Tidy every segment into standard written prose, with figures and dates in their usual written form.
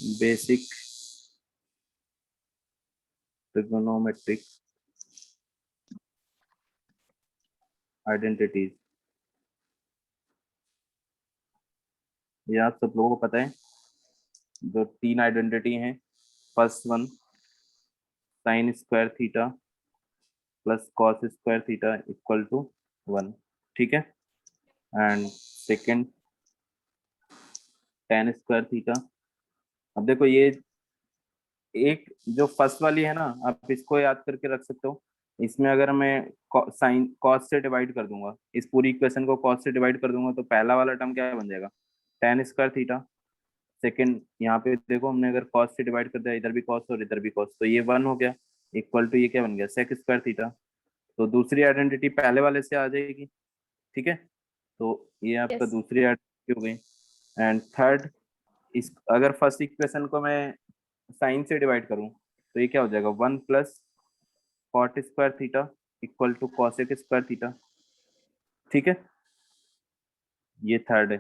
Basic trigonometric identities. ये आप सब लोगों को पता है, जो तीन आइडेंटिटी हैं। First one sine square theta plus cos square theta equal to 1, ठीक है। And second tan square theta. अब देखो ये एक जो फर्स्ट वाली है ना, आप इसको याद करके रख सकते हो। इसमें अगर मैं साइन कॉस से डिवाइड कर दूंगा, इस पूरी इक्वेशन को कॉस से डिवाइड कर दूंगा, तो पहला वाला टर्म क्या बन जाएगा, टेन स्क्वायर थीटा। सेकंड यहाँ पे देखो हमने अगर कॉस से डिवाइड कर दिया, इधर भी कॉस और इधर भी कॉस, तो ये 1 हो गया इक्वल टू ये क्या बन गया, सेक स्क्वायर थीटा। तो दूसरी आइडेंटिटी पहले वाले से आ जाएगी, ठीक है। तो ये आपका Yes. दूसरी आइडेंटिटी हो गई। एंड थर्ड, इस अगर फर्स्ट इक्वेशन को मैं साइन से डिवाइड करूं, तो ये क्या हो जाएगा, 1 plus cot square theta equal to cosec square theta, ठीक है। ये थर्ड है।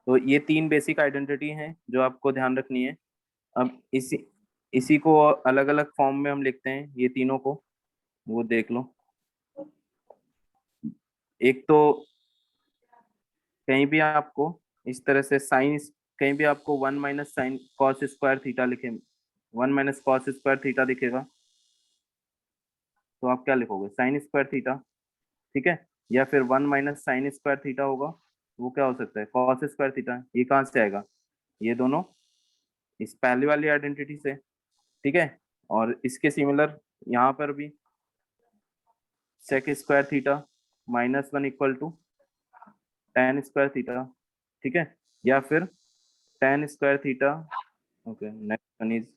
तो ये तीन बेसिक आइडेंटिटी हैं जो आपको ध्यान रखनी है। अब इसी इसी को अलग अलग फॉर्म में हम लिखते हैं, ये तीनों को, वो देख लो। एक तो कहीं भी आपको इस तरह से साइन, कहीं भी आपको 1 minus sine cos square theta लिखे, 1 माइनस कॉस स्क्वायर थीटा दिखेगा, तो आप क्या लिखोगे, साइन स्क्वायर थीटा, ठीक है। या फिर 1 माइनस साइन स्क्वायर थीटा होगा, वो क्या हो सकता है, कॉस स्क्वायर थीटा। ये कहाँ से आएगा, ये दोनों इस पहली वाली आइडेंटिटी से, ठीक है। और इसके सिमिलर यहाँ पर भी sec square theta minus 1 equal to tan square theta, ठीक है। या फिर tan square theta, okay, next one is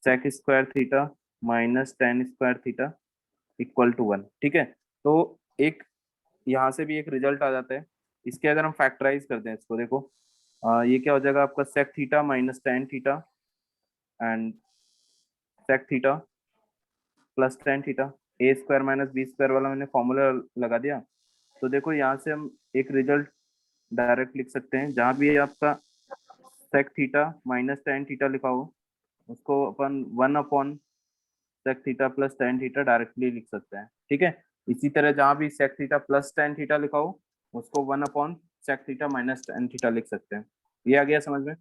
sec square theta minus tan square theta equal to 1, ठीक है। तो एक यहाँ से भी एक रिजल्ट आ जाता है। इसके अगर हम फैक्टराइज करते हैं इसको, देखो ये क्या हो जाएगा आपका, sec theta minus tan theta and sec theta plus tan theta. A square minus B square वाला मैंने फॉर्मूला लगा दिया। तो देखो यहाँ से हम एक रिजल्ट डायरेक्ट लिख सकते हैं, जहाँ भी आपका sec theta minus tan theta लिखा हो, उसको अपन 1 upon sec theta plus tan theta directly लिख सकते हैं, ठीक है। इसी तरह जहाँ भी sec theta plus tan theta लिखा हो, उसको 1 upon sec theta minus tan theta लिख सकते हैं। ये आ गया समझ में,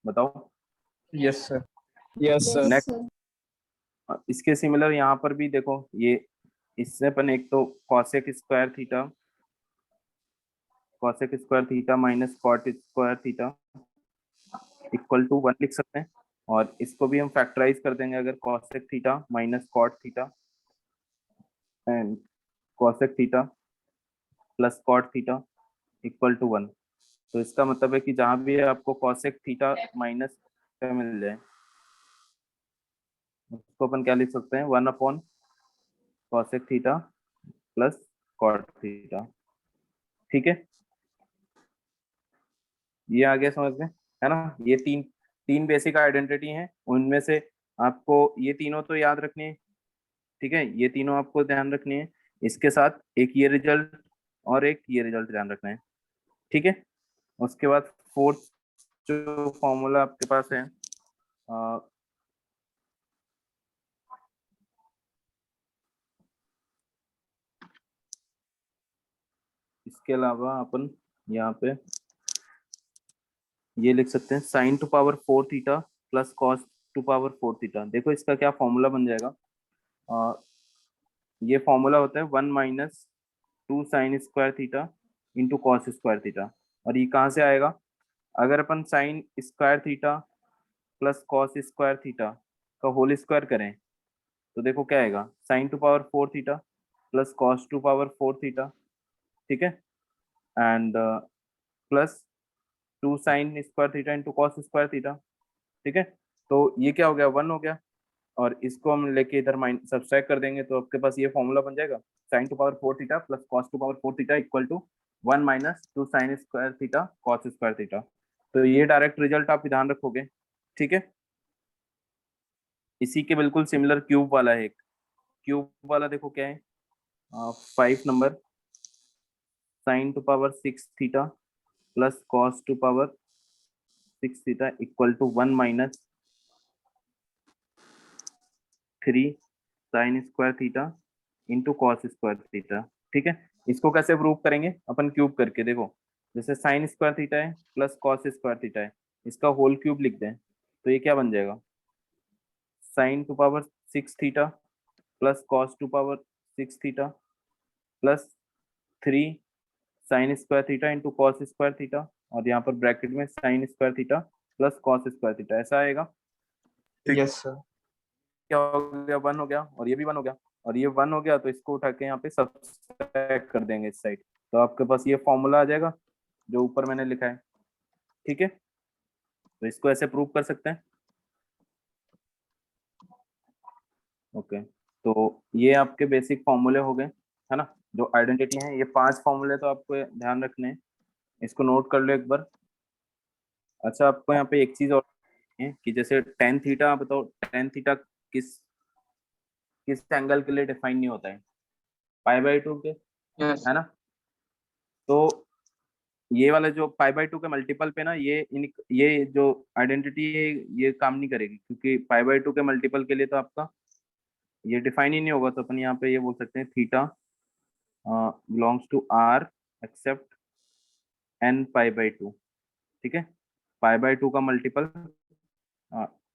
बताओ। Yes sir, yes sir. Yes, next, sir. इसके सिमिलर यहाँ पर भी देखो, ये इससे अपन एक तो cosec square theta minus cot square theta equal to 1 लिख सकते हैं। और इसको भी हम फैक्टराइज कर देंगे, अगर cosec theta minus cot theta and cosec theta plus cot theta equal to 1। तो इसका मतलब है कि जहां भी आपको कॉसेक थीटा माइनस मिल जाए, उसको अपन क्या लिख सकते हैं, 1 upon cosec theta plus cot theta, ठीक है। ये आ गया समझ में, है ना। ये तीन तीन बेसिक आइडेंटिटी हैं, उनमें से आपको ये तीनों तो याद रखनी है, ठीक है। ये तीनों आपको ध्यान रखनी है, इसके साथ एक ये रिजल्ट और एक ये रिजल्ट ध्यान रखना है, ठीक है। उसके बाद फोर्थ जो फॉर्मूला आपके पास है, इसके अलावा अपन यहाँ पे ये लिख सकते हैं, sign to power 4 theta plus cos to power 4 theta. देखो इसका क्या फॉर्मूला बन जाएगा, अ, ये फॉर्मूला होता है 1 minus 2 sine square theta into cos square theta. और ये कहाँ से आएगा, अगर अपन sine square theta plus cos square theta का होल स्क्वायर करें, तो देखो क्या आएगा, sine to power 4 theta plus cos to power 4 theta, ठीक है। And plus 2 sine square theta into cos square theta, ठीक है। तो ये क्या हो गया, 1 हो गया। और इसको हम लेके इधर माइन सब्सट्रैक्ट कर देंगे, तो आपके पास ये फॉर्मूला बन जाएगा, sine to power 4 theta plus cos to power 4 theta equal to 1 minus 2 sine square theta cos square theta. तो ये डायरेक्ट रिजल्ट आप ध्यान रखोगे, ठीक है। इसी के बिल्कुल सिमिलर क्यूब वाला है एक, क्यूब वाला देखो क्या है, 5 number sine to power 6 theta plus cos to power 6 theta equal to 1 minus 3 sine square theta into cos square theta. ठीक है, इसको कैसे प्रूव करेंगे अपन? क्यूब करके। देखो, जैसे साइन स्क्वायर थीटा है प्लस कॉस स्क्वायर थीटा है, इसका होल क्यूब लिख दें तो ये क्या बन जाएगा? Sine to power 6 theta plus cos to power 6 theta plus 3 sine square theta into cos square theta, और यहाँ पर ब्रैकेट में sign square theta plus cos square theta, ऐसा आएगा। ठीक, Yes, sir. क्या हो गया? 1 हो गया, और ये भी 1 हो गया, और ये 1 हो गया, तो इसको उठा के यहाँ पे सब्सट्रैक्ट कर देंगे इस साइड, तो आपके पास ये फॉर्मूला आ जाएगा जो ऊपर मैंने लिखा है। ठीक है, तो इसको ऐसे प्रूव कर सकते हैं। ओके, तो ये आपके बेसिक फॉर्मूले हो गए, है ना? जो आइडेंटिटी है, ये 5 फॉर्मूले तो आपको ध्यान रखने हैं, इसको नोट कर लो एक बार। अच्छा, आपको यहाँ पे एक चीज और है कि जैसे टेन थीटा, आप बताओ टेन थीटा किस किस एंगल के लिए डिफाइन नहीं होता है? पाई बाई टू के, Yes. है ना? तो ये वाला जो पाई बाई टू के मल्टीपल पे ना, ये जो आइडेंटिटी है ये काम नहीं करेगी, क्योंकि पाई बाई टू के मल्टीपल के लिए तो आपका ये डिफाइन ही नहीं होगा, तो अपन यहाँ पे ये बोल सकते हैं theta belongs to R except n pi by two. ठीक है, पाई बाई टू का मल्टीपल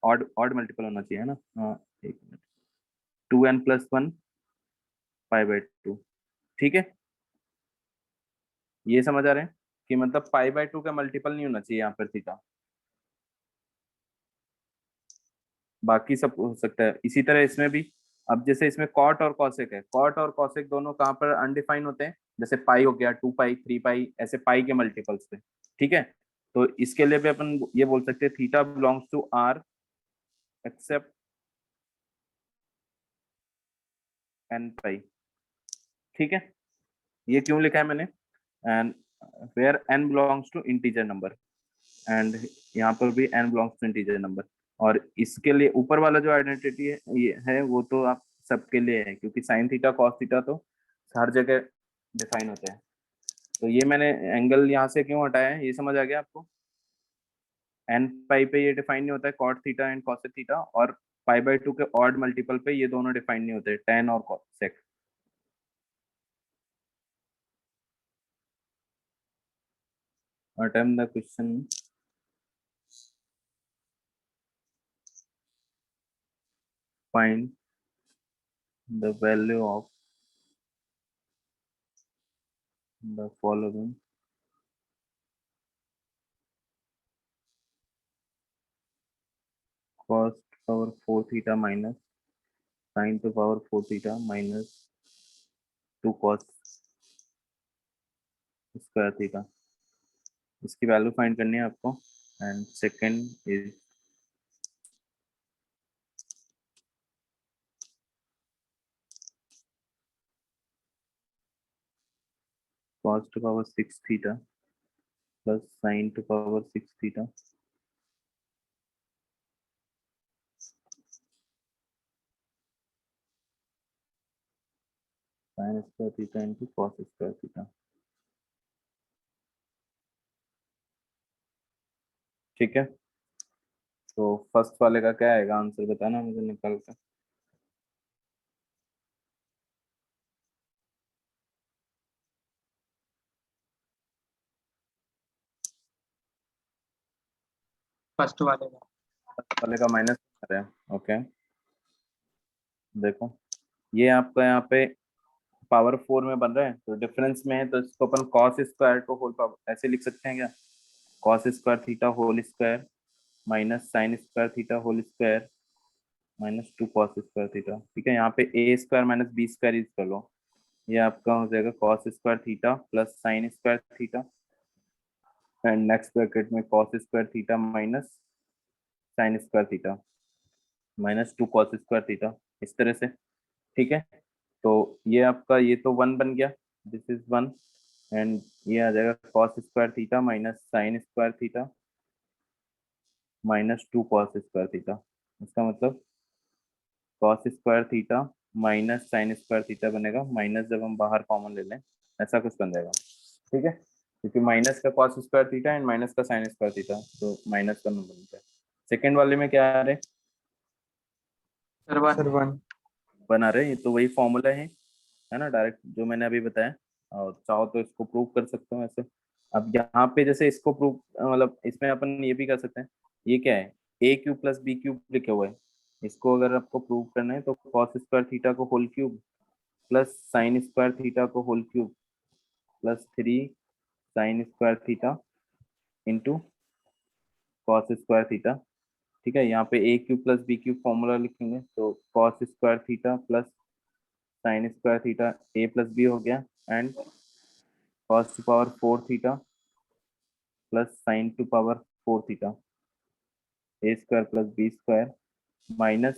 ऑड ऑड मल्टीपल होना चाहिए, है ना? एक minute, 2n+1 pi by two. ठीक है, ये समझ आ रहे हैं कि मतलब पाई बाई टू का मल्टीपल नहीं होना चाहिए यहाँ पर थीटा, बाकी सब हो सकता है। इसी तरह इसमें भी, अब जैसे इसमें कॉट और कॉसेक है, कॉट और कॉसेक दोनों कहाँ पर अनडिफाइन होते हैं? जैसे पाई हो गया, 2 पाई, 3 पाई, ऐसे पाई के मल्टीपल्स पे। ठीक है, तो इसके लिए भी अपन ये बोल सकते हैं theta belongs to R except n pi. ठीक है, ये क्यों लिखा है मैंने? And where n belongs to integer number, and यहाँ पर भी n belongs to integer number. और इसके लिए ऊपर वाला जो आइडेंटिटी है ये है, वो तो आप सबके लिए है, क्योंकि साइन थीटा कॉस थीटा तो हर जगह डिफाइन होता है। तो ये मैंने एंगल यहाँ से क्यों हटाया है, ये समझ आ गया आपको? एन पाई पे ये डिफाइन नहीं होता है cot theta and cosec theta, और पाई बाई टू के ऑड मल्टीपल पे ये दोनों डिफाइन नहीं होते, टेन और cosec. Attempt the question, find the value of the following cos power 4 theta minus sine to power 4 theta minus 2 cos square theta. इसकी value find करनी है आपको। And second is cos to power 6 theta plus sine to power 6 theta sign square theta into cos square theta. ठीक है, तो first वाले का क्या आएगा आंसर, बताना मुझे निकाल कर। फर्स्ट वाले का। फर्स्ट वाले का माइनस है। ओके, देखो ये आपका यहाँ पे पावर 4 में बन रहा है, तो डिफरेंस में है, तो इसको अपन कॉस स्क्वायर को होल पावर ऐसे लिख सकते हैं क्या? Cos square theta whole square minus sine square theta whole square minus 2 cos square theta. ठीक है, यहाँ पे A square minus B square use कर लो, ये आपका हो जाएगा cos square theta plus sine square theta, and next bracket में cos square theta minus sine square theta minus 2 cos square theta, इस तरह से। ठीक है, तो ये आपका ये तो 1 बन गया, दिस इज 1, एंड ये आ जाएगा cos square theta minus sine square theta minus 2 cos square theta. इसका मतलब cos square theta minus sine square theta बनेगा, माइनस जब हम बाहर कॉमन ले लें ऐसा कुछ बन जाएगा। ठीक है, क्योंकि माइनस का cos square theta and minus का साइन स्क्वायर थीटा, तो माइनस का नंबर बनता है। सेकेंड वाले में क्या आ रहे हैं? सर 1। बना रहे हैं, ये तो वही फॉर्मूला है ना, डायरेक्ट जो मैंने अभी बताया। और चाहो तो इसको प्रूव कर सकते हो ऐसे। अब यहाँ पे जैसे इसको प्रूव, मतलब इसमें अपन ये भी कर सकते हैं। ये क्या है, ए क्यूब प्लस बी क्यूब लिखे हुए है। इसको अगर आपको प्रूव करना है तो कॉस स्क्वायर थीटा को whole cube plus sine square theta को whole cube plus 3 sin square theta into cos square theta. ठीक है, यहाँ पे A cube plus B cube formula लिखेंगे तो cos square theta plus sine square theta A plus B हो गया, and cos to power 4 theta plus sine to power 4 theta A square plus B square minus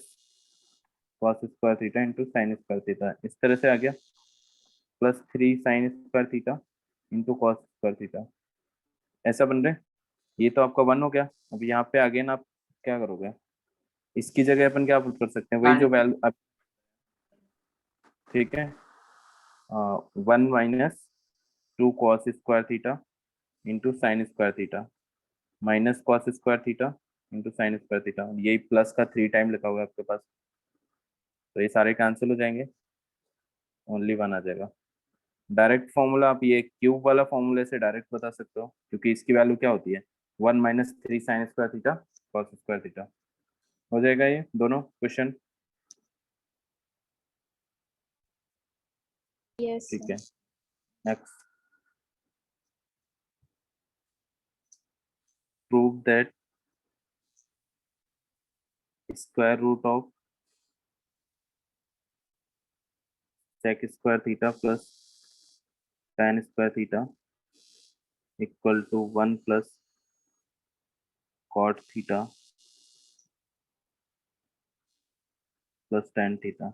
cos square theta into sine square theta, इस तरह से आ गया। Plus 3 sin square theta into cos square theta, ऐसा बन रहा है। ये तो आपका 1 हो गया। अब यहाँ पे अगेन आप क्या करोगे, इसकी जगह अपन क्या पुट कर सकते हैं, वही जो वैल्यू अब, ठीक है, 1 - 2 cos square theta into sine square theta minus cos square theta into sine square theta, यही प्लस का 3 टाइम लिखा हुआ है आपके पास, तो ये सारे कैंसिल हो जाएंगे, ओनली 1 आ जाएगा। डायरेक्ट फॉर्मूला आप ये क्यूब वाला फॉर्मूले से डायरेक्ट बता सकते हो, क्योंकि इसकी वैल्यू क्या होती है, 1 - 3 sin square theta cos square theta. हो जाएगा ये दोनों क्वेश्चन। Yes, ठीक sir. है, next. Prove that square root of sec square theta plus tan square theta equal to 1 plus cot theta plus tan theta.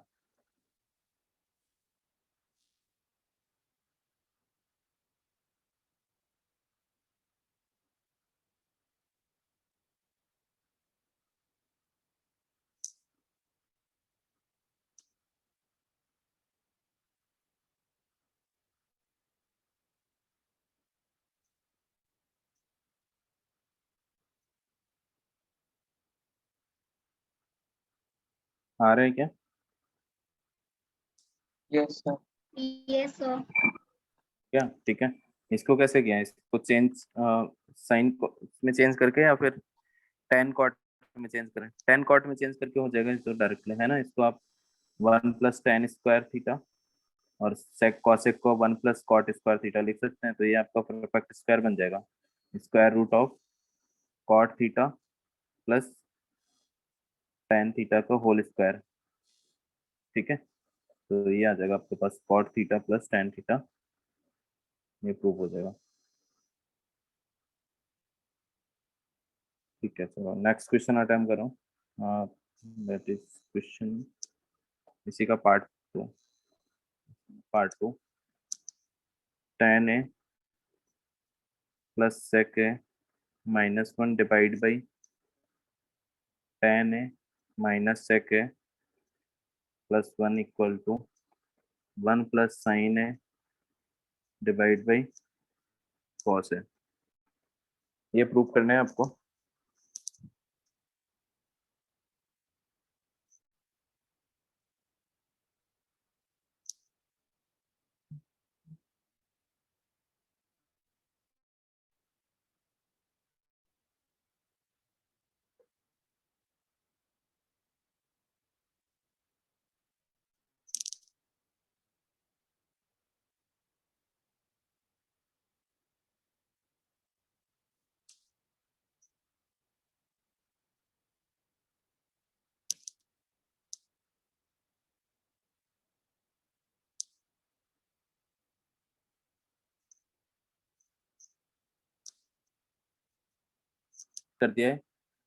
आ रहे हैं क्या? Yes sir. Yes, sir. क्या ठीक है। इसको कैसे किया है, इसको चेंज साइन को में चेंज करके या फिर टेन कॉट में चेंज करें, टेन कॉट में चेंज करके हो जाएगा तो डायरेक्टली, है ना। इसको आप 1 + tan स्क्वायर थीटा और सेक कॉसेक को 1 + कॉट स्क्वायर थीटा लिख सकते हैं, तो ये आपका परफेक्ट स्क्वायर बन जाएगा। Square root of cot theta plus tan theta का होल स्क्वायर। ठीक है, तो ये आ जाएगा आपके पास cot theta plus tan theta, ये प्रूव हो जाएगा। ठीक है, चलो नेक्स्ट क्वेश्चन अटेम्प्ट करो। दैट इज क्वेश्चन इसी का part 2 tan A plus sec A -1 divide by tan A minus sec A plus 1 equal to 1 plus sin A divide by cos A। ये प्रूव करना है आपको। कर दिया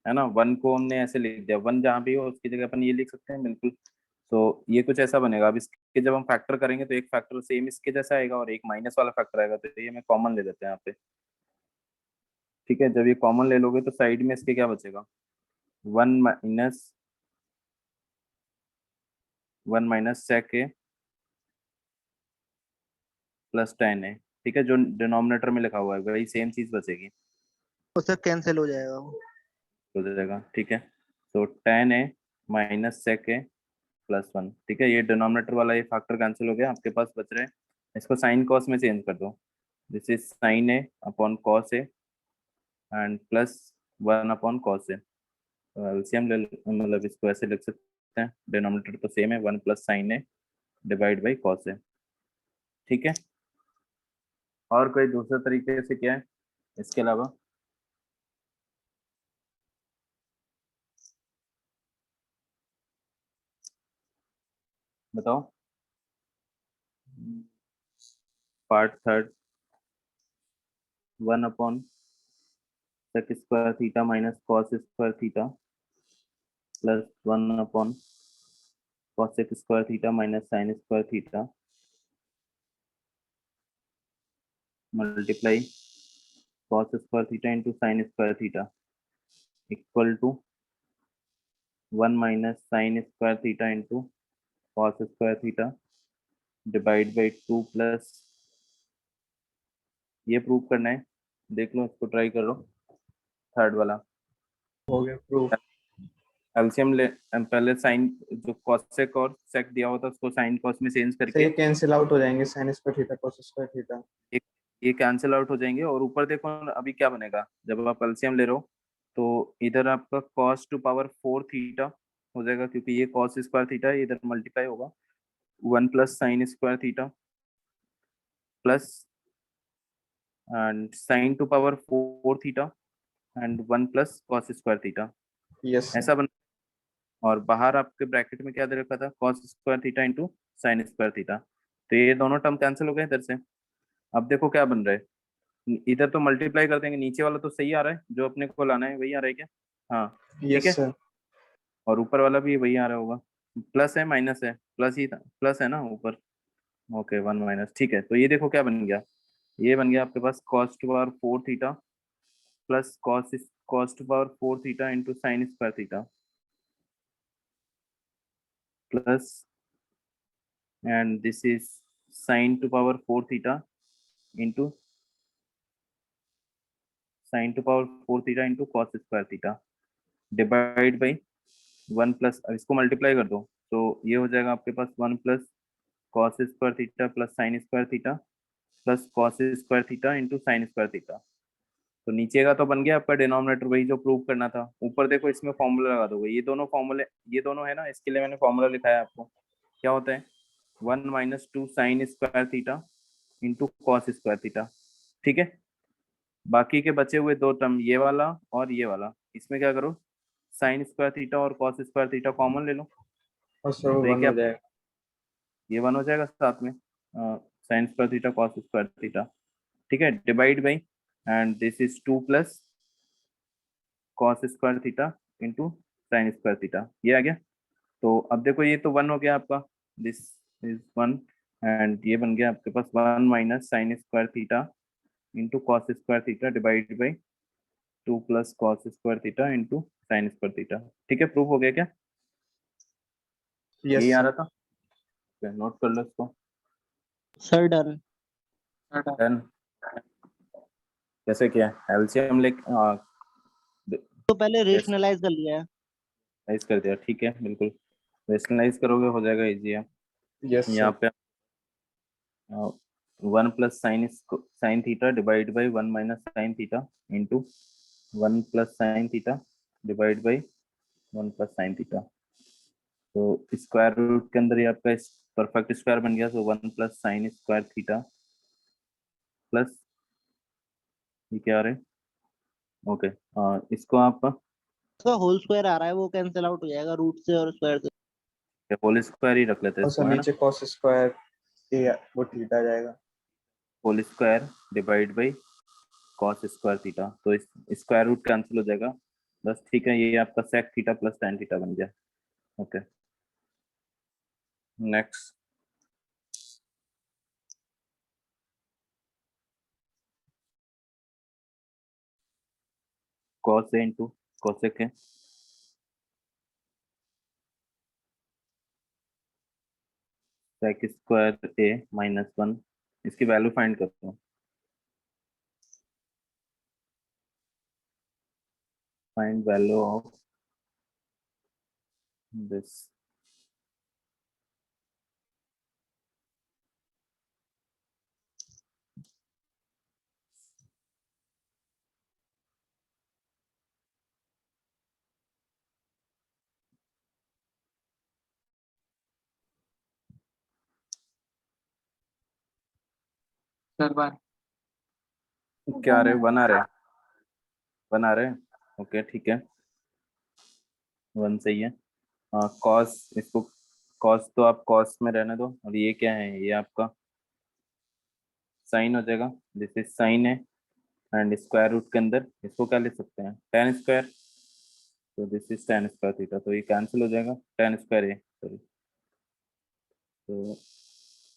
है ना। 1 को हमने ऐसे लिख दिया, 1 जहाँ भी हो उसकी जगह अपन ये लिख सकते हैं बिल्कुल। तो ये कुछ ऐसा बनेगा। अब इसके जब हम फैक्टर करेंगे तो एक फैक्टर सेम इसके जैसा आएगा और एक माइनस वाला फैक्टर आएगा, तो ये हमें कॉमन ले लेते हैं यहाँ पे। ठीक है, जब ये कॉमन ले लोगे तो साइड में इसके क्या बचेगा, 1 - sec A plus tan A। ठीक है, जो डिनोमिनेटर में लिखा हुआ है वही सेम चीज बचेगी, उससे कैंसिल हो जाएगा वो। हो जाएगा। ठीक है, तो tan a minus sec a plus 1। ठीक है, ये डिनोमिनेटर वाला ये फैक्टर कैंसिल हो गया, आपके पास बच रहे हैं, इसको साइन कॉस में चेंज कर दो। This is sign A upon cos A and plus 1 upon cos A. LCM ले, मतलब इसको ऐसे लिख सकते हैं, डिनोमिनेटर तो सेम है, 1 plus sine A divide by cos A. ठीक है, और कोई दूसरे तरीके से क्या है इसके अलावा? बताओ। Part third, 1 upon sec square theta minus cos square theta plus 1 upon cosec square theta minus sine square theta multiply cos square theta into sine square theta equal to 1 minus sine square theta into cos square theta divide by 2 plus, ये prove करना है, देख लो इसको, try करो third वाला। हो गया proof. LCM ले, पहले साइन जो कॉसेक और सेक दिया होता है उसको साइन कॉस में चेंज तो करके ये कैंसिल आउट हो जाएंगे, sign square theta cos square theta. एक, ये कैंसिल आउट हो जाएंगे। और ऊपर देखो अभी क्या बनेगा, जब आप एलसीएम ले रहे हो तो इधर आपका कॉस टू पावर 4 थीटा हो जाएगा, क्योंकि ये कॉस स्क्वायर थीटा है, इधर मल्टीप्लाई होगा 1 plus sine square theta plus and sign to power 4 theta and 1 plus cos square theta, yes sir. ऐसा बन। और बाहर आपके ब्रैकेट में क्या दे रखा था, cos square theta into sine square theta, तो ये दोनों टर्म कैंसिल हो गए इधर से। अब देखो क्या बन रहा है, इधर तो मल्टीप्लाई कर देंगे, नीचे वाला तो सही आ रहा है, जो अपने को लाना है वही आ रहा है क्या? हाँ, ठीक यस है। सर। और ऊपर वाला भी वही आ रहा होगा, प्लस है माइनस है, प्लस ही था, प्लस है ना ऊपर। ओके, 1 माइनस, ठीक है। तो ये देखो क्या बन गया, ये बन गया आपके पास cos to power 4 theta plus cos to power 4 theta into sine square theta plus and this is sine to power 4 theta into sine to power 4 theta into cos square theta divide by 1 plus, अब इसको multiply कर दो तो ये हो जाएगा आपके पास 1 plus cos square theta plus sine square theta plus cos square theta into sine square theta. तो नीचे का तो बन गया आपका डिनोमिनेटर, वही जो प्रूव करना था। ऊपर देखो इसमें फॉर्मूला लगा दोगे, ये दोनों फॉर्मूले, ये दोनों है ना, इसके लिए मैंने फॉर्मूला लिखा है आपको। क्या होता है, 1 minus 2 sine square theta into cos square theta. ठीक है, बाकी के बचे हुए दो टर्म, ये वाला और ये वाला, इसमें क्या करो, साइन स्क्वायर थीटा और कॉस स्क्वायर थीटा कॉमन ले लो, और सर तो ये 1 क्या, हो जाएगा। ये 1 हो जाएगा साथ में sign square theta cos square theta. ठीक है, divide by and this is 2 plus cos square theta into sine square theta, ये आ गया। तो अब देखो ये तो 1 हो गया आपका, दिस इज 1 एंड ये बन गया आपके पास 1 minus sine square theta into cos square theta divide by 2 plus cos square theta into sine square theta. ठीक है, प्रूफ हो गया क्या? यही यस आ सर। रहा था, नोट कर लो इसको। Sir done. डन। कैसे किया, एलसीएम ले तो पहले रेशनलाइज कर लिया है। रेशनलाइज कर दिया, ठीक है, बिल्कुल रेशनलाइज करोगे हो जाएगा इजी है। यस यहाँ सर। पे 1 plus sine theta divide by 1 minus sine theta into 1 plus sine theta divide by 1 plus sine theta. तो स्क्वायर रूट के अंदर ये आपका परफेक्ट स्क्वायर बन गया, तो 1 plus sine square theta plus, ये क्या आ रहा है, ओके, इसको आप उसका होल स्क्वायर आ रहा है, वो कैंसिल आउट हो जाएगा रूट से और स्क्वायर से। होल स्क्वायर ही रख लेते हैं और सर इसको, है ना, नीचे cos स्क्वायर ये वो थीटा आ जाएगा। Whole square divide by cos square theta, तो इस स्क्वायर रूट कैंसिल हो जाएगा बस। ठीक है, ये आपका sec theta plus tan theta बन गया। Okay, next, cos A into cosec है, सेक स्क्वायर ए माइनस 1, इसकी वैल्यू फाइंड करते हैं। find value of this. Sir 1 क्या आ रहे, 1 आ रहे, 1 आ रहे हैं, ओके ठीक है, 1 सही है। कॉस, इसको कॉस तो आप कॉस में रहने दो, और ये क्या है, ये आपका साइन हो जाएगा, दिस इज साइन है, एंड स्क्वायर रूट के अंदर इसको क्या ले सकते हैं, tan स्क्वायर, तो this is tan square theta, तो ये कैंसिल हो जाएगा, tan स्क्वायर है सॉरी, तो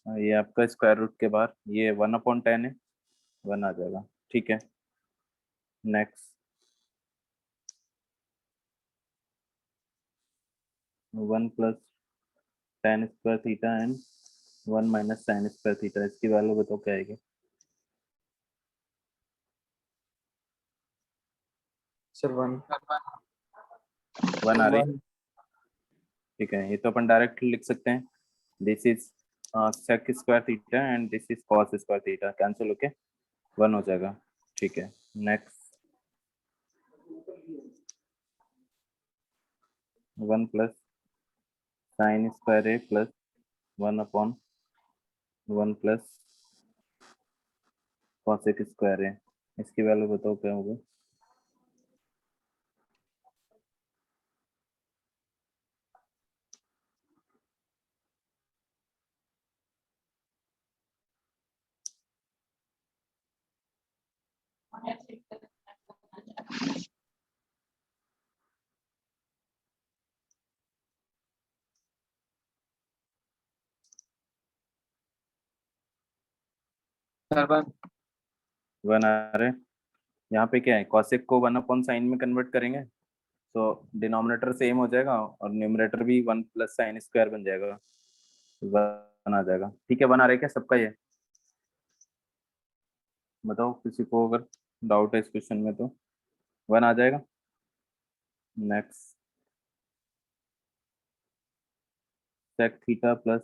ये आपका स्क्वायर रूट के बाहर ये 1/10 है, 1 आ जाएगा, ठीक है। Next 1 plus tan square theta and 1 minus sin square theta, इसकी वैल्यू बताओ क्या आएगी। सर 1 1 आ रही, ठीक है, ये तो अपन डायरेक्ट लिख सकते हैं, this is sec square theta and this is cos square theta, cancel होके 1 हो जाएगा, ठीक है। नेक्स्ट 1 प्लस sin स्क्वायर ए प्लस 1/1 प्लस cosec स्क्वायर है, इसकी वैल्यू बताओ क्या होगा। सर 1 1 आ रहे, यहाँ पे क्या है, cosec को 1/sin में कन्वर्ट करेंगे, तो डिनोमिनेटर सेम हो जाएगा और न्यूमरेटर भी 1 प्लस sin स्क्वायर बन जाएगा, 1 आ जाएगा, ठीक है। 1 आ रहा है क्या सबका, ये बताओ किसी को अगर डाउट है इस क्वेश्चन में, तो 1 आ जाएगा। Next sec theta plus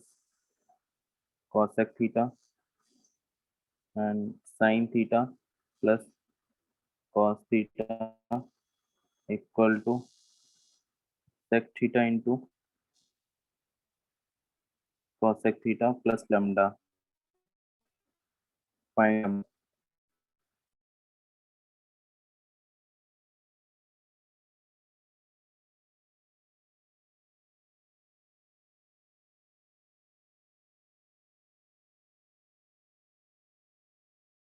cosec theta and sin theta plus cos theta equal to sec theta into cosec theta plus lambda, find